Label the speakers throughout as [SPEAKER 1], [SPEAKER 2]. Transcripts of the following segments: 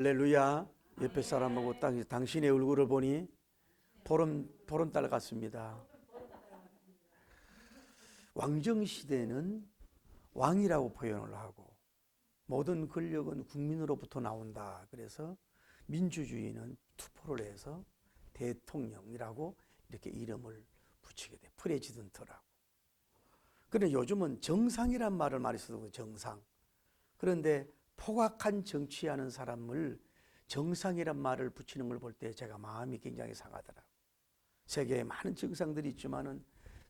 [SPEAKER 1] 할렐루야. 옆에 사람하고 당신의 얼굴을 보니 보름달 같습니다. 왕정시대는 왕이라고 표현을 하고 모든 권력은 국민으로부터 나온다. 그래서 민주주의는 투표를 해서 대통령이라고 이렇게 이름을 붙이게 돼. 프레지던트라고. 그런데 요즘은 정상이란 말을 많이 쓰고 정상. 그런데 포악한 정치하는 사람을 정상이란 말을 붙이는 걸 볼 때 제가 마음이 굉장히 상하더라고요. 세계에 많은 정상들이 있지만은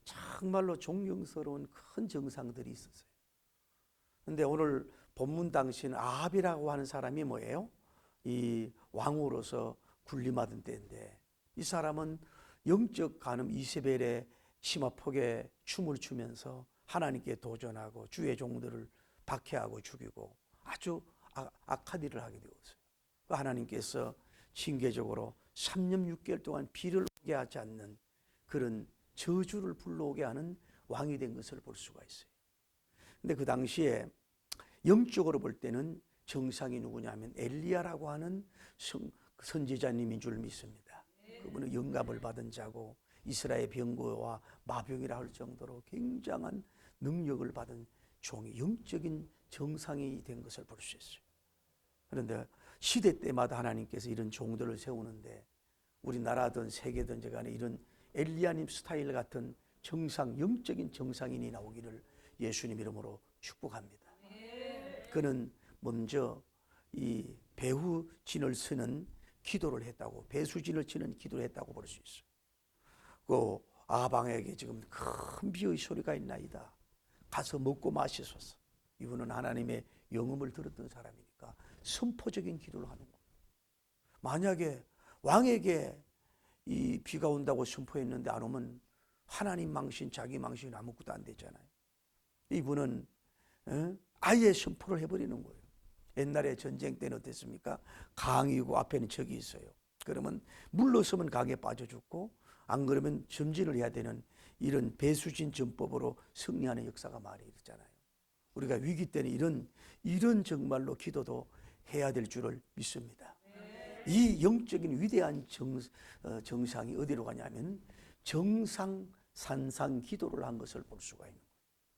[SPEAKER 1] 정말로 존경스러운 큰 정상들이 있었어요. 그런데 오늘 본문 당시는 아합이라고 하는 사람이 뭐예요? 이 왕으로서 군림하던 때인데 이 사람은 영적 간음 이세벨의 치마폭에 춤을 추면서 하나님께 도전하고 주의 종들을 박해하고 죽이고 아주 악한 일을 하게 되었어요. 하나님께서 징계적으로 3년 6개월 동안 비를 오게 하지 않는 그런 저주를 불러오게 하는 왕이 된 것을 볼 수가 있어요. 근데 그 당시에 영적으로 볼 때는 정상이 누구냐면 엘리야라고 하는 선지자님인 줄 믿습니다. 그분은 영감을 받은 자고 이스라엘 병거와 마병이라 할 정도로 굉장한 능력을 받은 종이 영적인 정상이 된 것을 볼 수 있어요. 그런데 시대 때마다 하나님께서 이런 종들을 세우는데 우리나라든 세계든 간에 이런 엘리야님 스타일 같은 정상, 영적인 정상인이 나오기를 예수님 이름으로 축복합니다. 그는 먼저 이 배후진을 쓰는 기도를 했다고, 배수진을 치는 기도를 했다고 볼 수 있어요. 그 아방에게 지금 큰 비의 소리가 있나이다. 가서 먹고 마시소서. 이분은 하나님의 영음을 들었던 사람이니까 선포적인 기도를 하는 거예요. 만약에 왕에게 이 비가 온다고 선포했는데 안 오면 하나님 망신, 자기 망신 아무것도 안 되잖아요. 이분은 아예 선포를 해버리는 거예요. 옛날에 전쟁 때는 어땠습니까? 강이고 앞에는 적이 있어요. 그러면 물러서면 강에 빠져 죽고 안 그러면 전진을 해야 되는 이런 배수진 전법으로 승리하는 역사가 많이 있잖아요. 우리가 위기 때는 이런 정말로 기도도 해야 될 줄을 믿습니다. 이 영적인 위대한 정상이 어디로 가냐면 정상산상 기도를 한 것을 볼 수가 있는 거예요.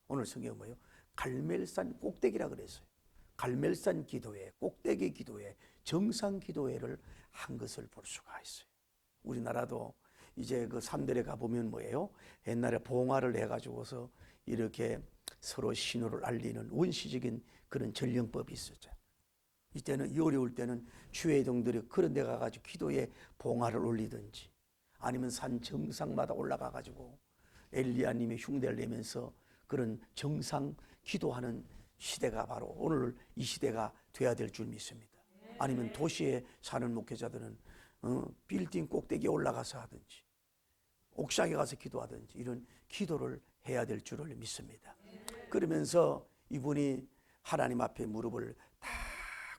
[SPEAKER 1] 오늘 성경 뭐예요? 갈멜산 꼭대기라 그랬어요. 갈멜산 기도회, 꼭대기 기도회, 정상 기도회를 한 것을 볼 수가 있어요. 우리나라도 이제 그 산들에 가보면 뭐예요? 옛날에 봉화를 해가지고서 이렇게 서로 신호를 알리는 원시적인 그런 전령법이 있었죠. 이때는 이 어려울 때는 주의 종들이 그런 데 가가지고 기도에 봉화를 올리든지 아니면 산 정상마다 올라가가지고 엘리야님의 흉대를 내면서 그런 정상 기도하는 시대가 바로 오늘 이 시대가 돼야 될 줄 믿습니다. 아니면 도시에 사는 목회자들은 빌딩 꼭대기에 올라가서 하든지 옥상에 가서 기도하든지 이런 기도를 해야 될 줄을 믿습니다. 그러면서 이분이 하나님 앞에 무릎을 다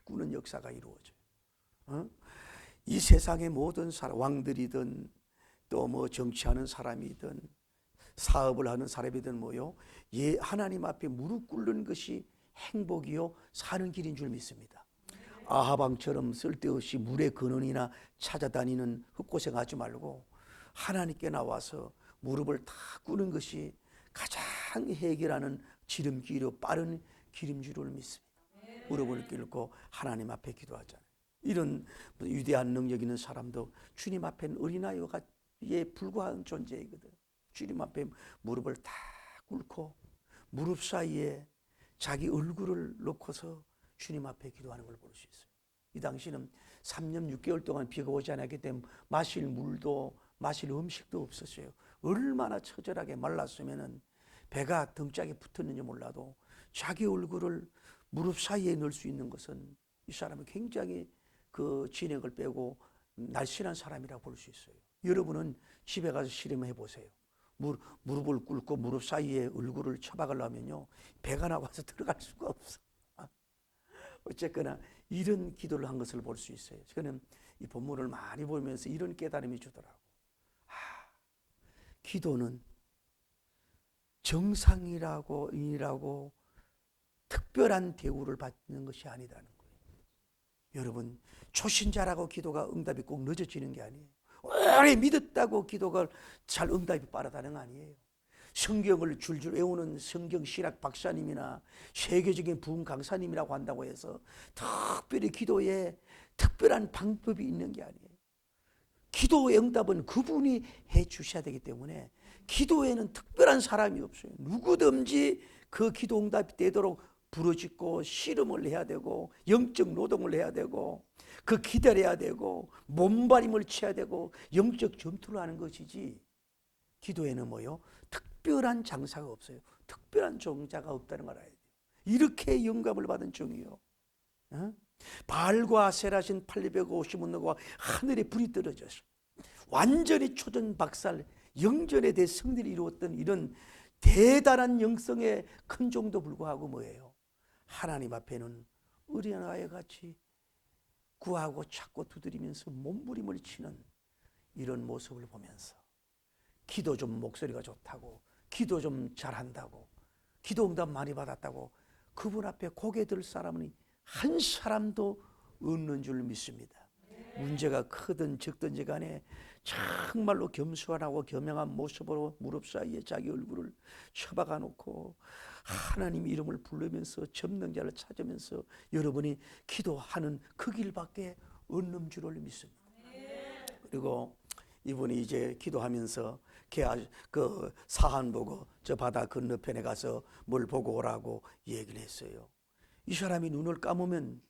[SPEAKER 1] 꾸는 역사가 이루어져요. 이 세상의 모든 사람, 왕들이든 또 뭐 정치하는 사람이든 사업을 하는 사람이든 뭐요, 하나님 앞에 무릎 꿇는 것이 행복이요 사는 길인 줄 믿습니다. 아하방처럼 쓸데없이 물의 근원이나 찾아다니는 헛고생하지 말고 하나님께 나와서 무릎을 다 꿇는 것이 가장 해결하는 지름길이요 빠른 길인 줄을 믿습니다. 무릎을 꿇고 하나님 앞에 기도하잖아요. 이런 위대한 능력 있는 사람도 주님 앞에는 어린아이에 불과한 존재이거든. 주님 앞에 무릎을 다 꿇고 무릎 사이에 자기 얼굴을 놓고서 주님 앞에 기도하는 걸 볼 수 있어요. 이 당시는 3년 6개월 동안 비가 오지 않았기 때문에 마실 물도 마실 음식도 없었어요. 얼마나 처절하게 말랐으면 배가 등짝에 붙었는지 몰라도 자기 얼굴을 무릎 사이에 넣을 수 있는 것은 이 사람은 굉장히 그 진액을 빼고 날씬한 사람이라고 볼 수 있어요. 여러분은 집에 가서 실험해 보세요. 무릎을 꿇고 무릎 사이에 얼굴을 처박으려면요 배가 나와서 들어갈 수가 없어. 어쨌거나 이런 기도를 한 것을 볼 수 있어요. 저는 이 본문을 많이 보면서 이런 깨달음이 주더라고. 기도는 정상이라고 특별한 대우를 받는 것이 아니라는 거예요. 여러분, 초신자라고 기도가 응답이 꼭 늦어지는 게 아니에요. 오래 믿었다고 기도가 잘 응답이 빠르다는 거 아니에요. 성경을 줄줄 외우는 성경 신학 박사님이나 세계적인 부흥 강사님이라고 한다고 해서 특별히 기도에 특별한 방법이 있는 게 아니에요. 기도의 응답은 그분이 해 주셔야 되기 때문에 기도에는 특별한 사람이 없어요. 누구든지 그 기도 응답이 되도록 부르짖고 씨름을 해야 되고 영적 노동을 해야 되고 그 기다려야 되고 몸바림을 쳐야 되고 영적 전투를 하는 것이지, 기도에는 뭐요? 특별한 장사가 없어요. 특별한 종자가 없다는 걸 알아야 돼요. 이렇게 영감을 받은 종이요, 바알과 세라신 850원 너가 하늘에 불이 떨어져서 완전히 초전박살 영전에 대해 승리를 이루었던 이런 대단한 영성의 큰 종도 불구하고 뭐예요? 하나님 앞에는 어린아이와 같이 구하고 찾고 두드리면서 몸부림을 치는 이런 모습을 보면서 기도 좀 목소리가 좋다고, 기도 좀 잘한다고, 기도 응답 많이 받았다고 그분 앞에 고개 들 사람은 한 사람도 없는 줄 믿습니다. 문제가 크든 적든지 간에 정말로 겸손하고 겸양한 모습으로 무릎 사이에 자기 얼굴을 처박아 놓고 하나님 이름을 부르면서 전능자를 찾으면서 여러분이 기도하는 그 길밖에 없는 줄을 믿습니다. 그리고 이분이 이제 기도하면서 그 사한 보고 저 바다 건너편에 가서 뭘 보고 오라고 얘기를 했어요. 이 사람이 눈을 감으면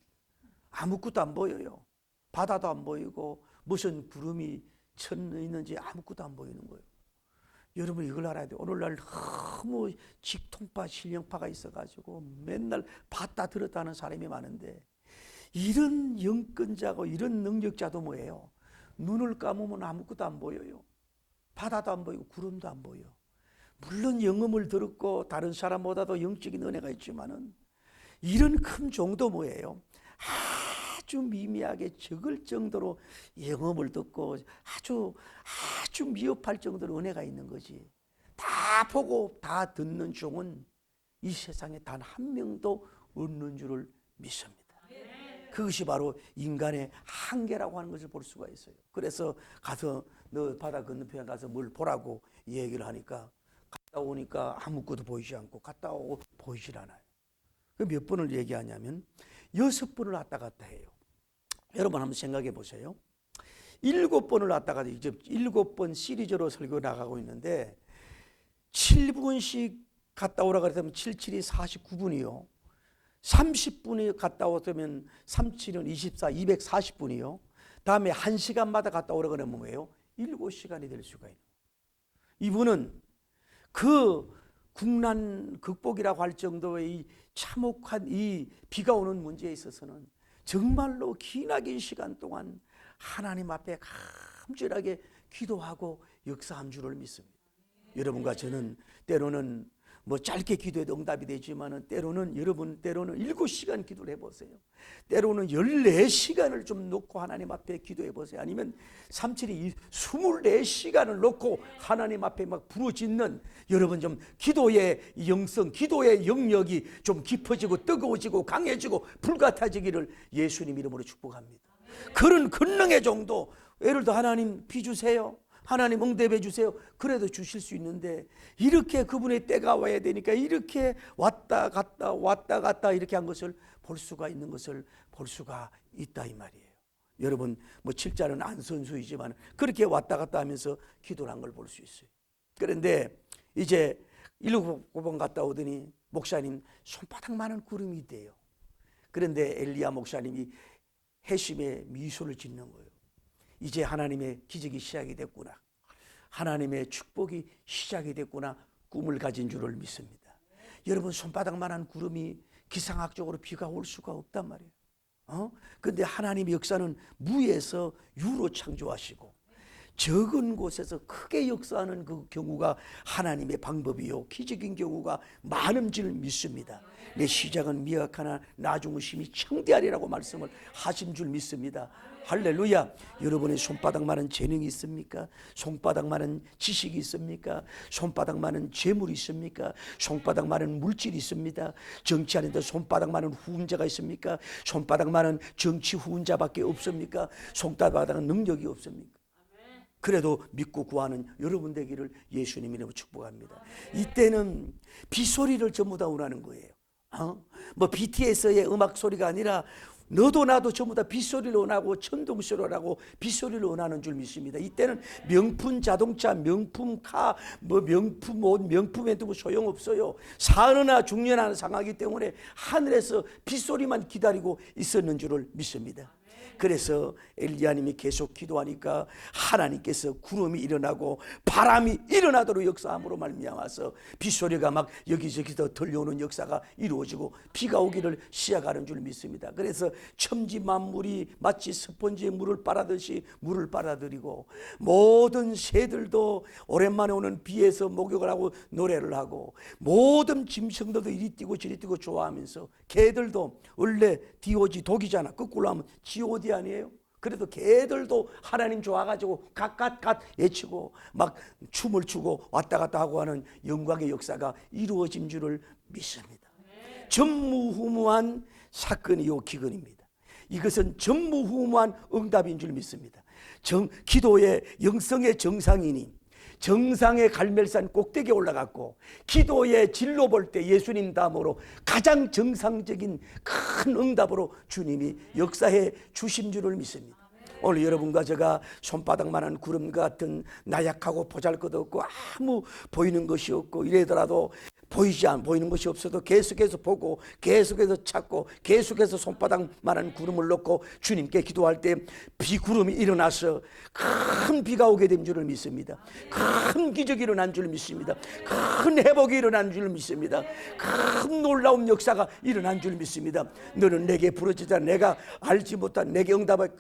[SPEAKER 1] 아무것도 안 보여요. 바다도 안 보이고 무슨 구름이 쳐 있는지 아무것도 안 보이는 거예요. 여러분 이걸 알아야 돼요. 오늘날 너무 직통파 신령파가 있어가지고 맨날 봤다 들었다 하는 사람이 많은데, 이런 영권자고 이런 능력자도 뭐예요? 눈을 감으면 아무것도 안 보여요. 바다도 안 보이고 구름도 안 보여. 물론 영음을 들었고 다른 사람보다도 영적인 은혜가 있지만은 이런 큰 종도 뭐예요? 아주 미미하게 적을 정도로 영음을 듣고 아주 미흡할 정도로 은혜가 있는 거지. 다 보고 다 듣는 종은 이 세상에 단 한 명도 없는 줄을 믿습니다. 그것이 바로 인간의 한계라고 하는 것을 볼 수가 있어요. 그래서 가서 너 바다 건너편에 가서 뭘 보라고 얘기를 하니까 갔다 오니까 아무것도 보이지 않고 갔다 오고 보이질 않아요. 몇 번을 얘기하냐면 6번을 왔다 갔다 해요. 여러분 한번 생각해 보세요. 7번을 왔다 갔다, 이제 7번 시리즈로 설교 나가고 있는데 7분씩 갔다 오라 그랬으면 77이 49분이요. 30분이 갔다 오면 37은 24, 240분이요. 다음에 1시간마다 갔다 오라 그러면 뭐예요? 7시간이 될 수가 있는 거예요. 이분은 그 국난 극복이라고 할 정도의 이 참혹한 이 비가 오는 문제에 있어서는 정말로 기나긴 시간 동안 하나님 앞에 감절하게 기도하고 역사한 줄을 믿습니다. 여러분과 저는 때로는 뭐 짧게 기도해도 응답이 되지만은 때로는 7시간 기도를 해보세요. 때로는 14시간을 좀 놓고 하나님 앞에 기도해 보세요. 아니면 37이 24시간을 놓고 하나님 앞에 막 부르짖는, 여러분 좀 기도의 영성, 기도의 영역이 좀 깊어지고 뜨거워지고 강해지고 불같아지기를 예수님 이름으로 축복합니다. 그런 권능의 정도, 예를 들어 하나님 비 주세요, 하나님 응답해 주세요, 그래도 주실 수 있는데 이렇게 그분의 때가 와야 되니까 이렇게 왔다 갔다 이렇게 한 것을 볼 수가 있는 것을 볼 수가 있다 이 말이에요. 여러분 뭐 7자는 안 선수이지만 그렇게 왔다 갔다 하면서 기도를 한 걸 볼 수 있어요. 그런데 이제 7번 갔다 오더니 목사님 손바닥만한 구름이 있대요. 그런데 엘리야 목사님이 회심의 미소를 짓는 거예요. 이제 하나님의 기적이 시작이 됐구나, 하나님의 축복이 시작이 됐구나, 꿈을 가진 줄을 믿습니다. 여러분 손바닥만한 구름이 기상학적으로 비가 올 수가 없단 말이에요. 그런데 하나님의 역사는 무에서 유로 창조하시고 적은 곳에서 크게 역사하는 그 경우가 하나님의 방법이요 기적인 경우가 많은 줄 믿습니다. 내 시작은 미약하나 나중은 심히 청대하리라고 말씀을 하신 줄 믿습니다. 할렐루야. 여러분의 손바닥만한 재능이 있습니까? 손바닥만한 지식이 있습니까? 손바닥만한 재물이 있습니까? 손바닥만한 물질이 있습니다. 정치하는데 손바닥만한 후원자가 있습니까? 손바닥만한 정치 후원자밖에 없습니까? 손바닥만한 능력이 없습니까? 그래도 믿고 구하는 여러분 되기를 예수님 이름으로 축복합니다. 이때는 빗소리를 전부 다 원하는 거예요. 뭐 BTS의 음악 소리가 아니라 너도 나도 전부 다 빗소리를 원하고 천둥소리를 원하고 빗소리를 원하는 줄 믿습니다. 이때는 명품 자동차, 명품 카, 뭐 명품 옷, 명품에 두고 소용없어요. 사느나 중년하는 상황이기 때문에 하늘에서 빗소리만 기다리고 있었는 줄을 믿습니다. 그래서 엘리야님이 계속 기도하니까 하나님께서 구름이 일어나고 바람이 일어나도록 역사함으로 말미암아서 빗소리가 막 여기저기서 들려오는 역사가 이루어지고 비가 오기를 시작하는 줄 믿습니다. 그래서 천지 만물이 마치 스펀지에 물을 빨아듯이 물을 빨아들이고 모든 새들도 오랜만에 오는 비에서 목욕을 하고 노래를 하고 모든 짐승들도 이리 뛰고 저리 뛰고 좋아하면서 개들도 원래 디오지 독이잖아. 거꾸로 하면 지오디 아니에요? 그래도 개들도 하나님 좋아가지고 갓갓갓 외치고 막 춤을 추고 왔다 갔다 하고 하는 영광의 역사가 이루어진 줄을 믿습니다. 전무후무한 사건이요 기근입니다. 이것은 전무후무한 응답인 줄 믿습니다. 기도의 영성의 정상이니 정상의 갈멜산 꼭대기에 올라갔고 기도의 진로 볼 때 예수님 다음으로 가장 정상적인 큰 응답으로 주님이 역사해 주신 줄을 믿습니다. 오늘 여러분과 제가 손바닥만한 구름 같은 나약하고 보잘것없고 아무 보이는 것이 없고 이래더라도 보이는 것이 없어도 계속해서 보고 계속해서 찾고 계속해서 손바닥만한 구름을 놓고 주님께 기도할 때 비구름이 일어나서 큰 비가 오게 된 줄을 믿습니다. 큰 기적이 일어난 줄 믿습니다. 큰 회복이 일어난 줄 믿습니다. 큰 놀라운 역사가 일어난 줄 믿습니다. 너는 내게 부르짖자 내가 알지 못한 내게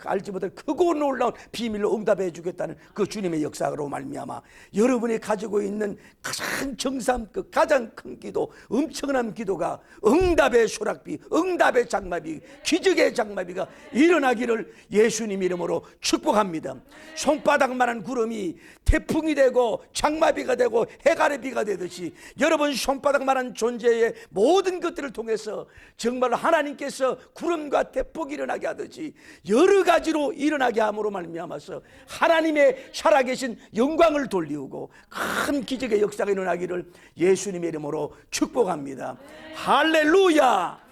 [SPEAKER 1] 알지 못할 크고 놀라운 비밀로 응답해 주겠다는 그 주님의 역사로 말미암아 여러분이 가지고 있는 가장 정상 그 가장 큰 기도 엄청난 기도가 응답의 소락비 응답의 장마비 기적의 장마비가 일어나기를 예수님 이름으로 축복합니다. 손바닥만한 구름이 태풍이 되고 장마비가 되고 해가래비가 되듯이 여러분 손바닥만한 존재의 모든 것들을 통해서 정말 하나님께서 구름과 태풍이 일어나게 하듯이 여러 가지로 일어나게 함으로 말미암아서 하나님의 살아계신 영광을 돌리우고 큰 기적의 역사가 일어나기를 예수님의 이름으로 축복합니다. 할렐루야.